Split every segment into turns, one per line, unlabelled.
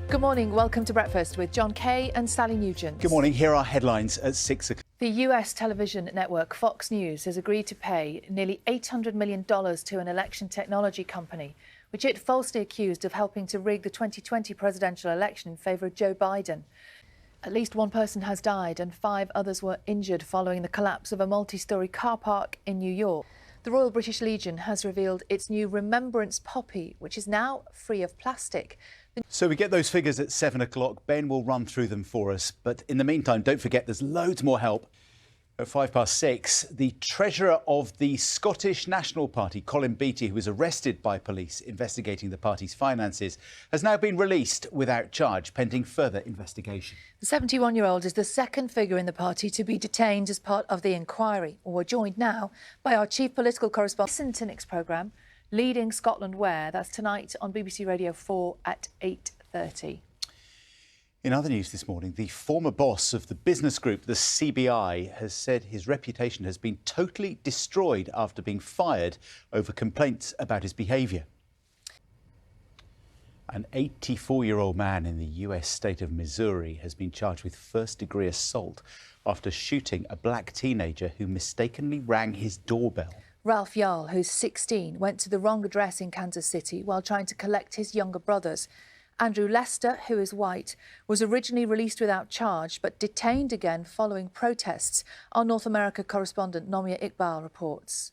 Good morning. Welcome to Breakfast with John Kay and Sally Nugent.
Good morning. Here are headlines at 6 o'clock.
The US television network Fox News has agreed to pay nearly $800 million to an election technology company, which it falsely accused of helping to rig the 2020 presidential election in favour of Joe Biden. At least one person has died and 5 others were injured following the collapse of a multi-storey car park in New York. The Royal British Legion has revealed its new Remembrance Poppy, which is now free of plastic.
So we get those figures at 7 o'clock. Ben will run through them for us. But in the meantime, don't forget there's loads more help. At 6:05, the treasurer of the Scottish National Party, Colin Beattie, who was arrested by police investigating the party's finances, has now been released without charge, pending further investigation.
The 71-year-old is the second figure in the party to be detained as part of the inquiry. We're joined now by our chief political correspondent. Listen to Nick's programme, Leading Scotland Where. That's tonight on BBC Radio 4 at 8:30.
In other news this morning, the former boss of the business group, the CBI, has said his reputation has been totally destroyed after being fired over complaints about his behaviour. An 84-year-old man in the US state of Missouri has been charged with first-degree assault after shooting a black teenager who mistakenly rang his doorbell.
Ralph Yarl, who's 16, went to the wrong address in Kansas City while trying to collect his younger brothers. Andrew Lester, who is white, was originally released without charge but detained again following protests. Our North America correspondent Nomia Iqbal reports.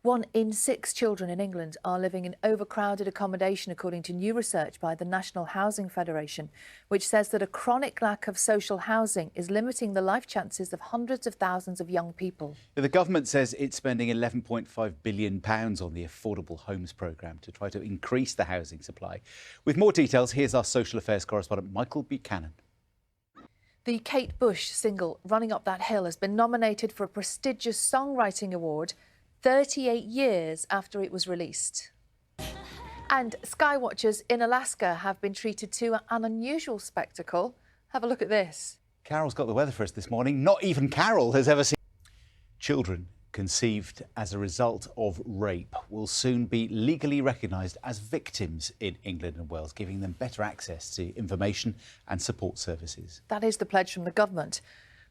1 in 6 children in England are living in overcrowded accommodation, according to new research by the National Housing Federation, which says that a chronic lack of social housing is limiting the life chances of hundreds of thousands of young people.
The government says it's spending £11.5 billion on the Affordable Homes programme to try to increase the housing supply. With more details, here's our social affairs correspondent Michael Buchanan.
The Kate Bush single Running Up That Hill has been nominated for a prestigious songwriting award 38 years after it was released. And skywatchers in Alaska have been treated to an unusual spectacle. Have a look at this.
Carol's got the weather for us this morning. Not even Carol has ever seen. Children conceived as a result of rape will soon be legally recognised as victims in England and Wales, giving them better access to information and support services.
That is the pledge from the government.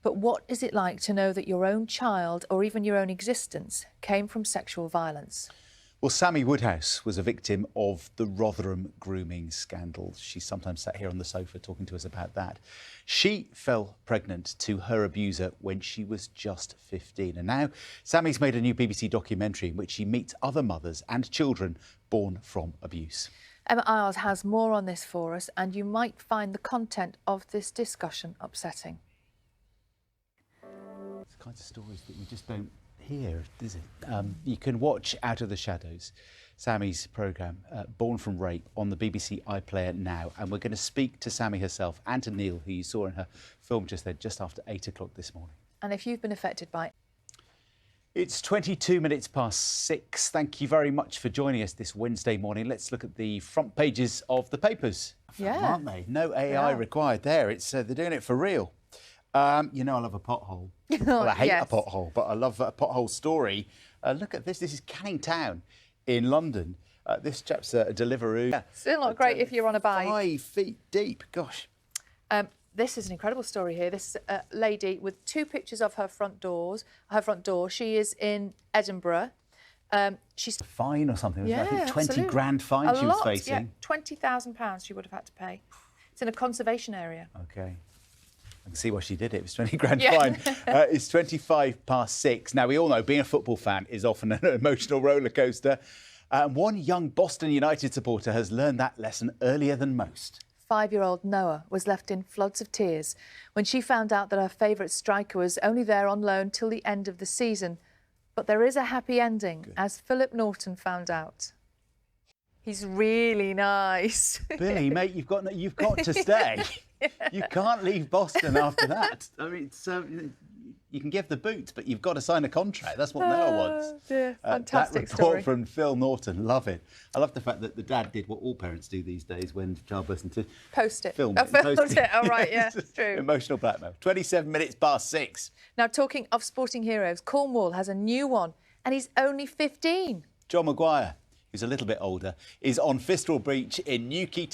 But what is it like to know that your own child or even your own existence came from sexual violence?
Well, Sammy Woodhouse was a victim of the Rotherham grooming scandal. She sometimes sat here on the sofa talking to us about that. She fell pregnant to her abuser when she was just 15. And now Sammy's made a new BBC documentary in which she meets other mothers and children born from abuse.
Emma Isles has more on this for us, and you might find the content of this discussion upsetting.
Kinds of stories that we just don't hear, is it? You can watch Out of the Shadows, Sammy's programme, Born from Rape, on the BBC iPlayer now. And we're going to speak to Sammy herself and to Neil, who you saw in her film just then, just after 8 o'clock this morning.
And if you've been affected by...
It's 22 minutes past 6. Thank you very much for joining us this Wednesday morning. Let's look at the front pages of the papers.
Yeah.
Aren't they? No AI required there. It's they're doing it for real. You know I love a pothole. Well, I hate a pothole, but I love a pothole story. Look at this. This is Canning Town in London. This chap's a Deliveroo.
Yeah. Still not great if you're on a bike.
5 feet deep. Gosh.
This is an incredible story here. This is a lady with 2 pictures of her front door. She is in Edinburgh. She's
fine or something.
Yeah,
I think 20
absolutely.
grand fine she was facing.
Yeah, £20,000 she would have had to pay. It's in a conservation area.
OK. I can see why she did it. It was 20 grand fine. It's 25 past 6. Now, we all know being a football fan is often an emotional roller coaster. One young Boston United supporter has learned that lesson earlier than most.
5-year-old Noah was left in floods of tears when she found out that her favourite striker was only there on loan till the end of the season. But there is a happy ending, as Philip Norton found out. He's really nice.
Billy, mate, you've got to stay. Yeah. You can't leave Boston after that. I mean, you can give the boot, but you've got to sign a contract. That's what Noah wants.
Yeah, fantastic
that report
story
from Phil Norton. Love it. I love the fact that the dad did what all parents do these days when childbirth to
post it.
Film it.
Post it. Oh, right, yeah, true.
Emotional blackmail. 27 minutes past 6.
Now, talking of sporting heroes, Cornwall has a new one, and he's only 15.
John Maguire, who's a little bit older, is on Fistral Beach in Newquay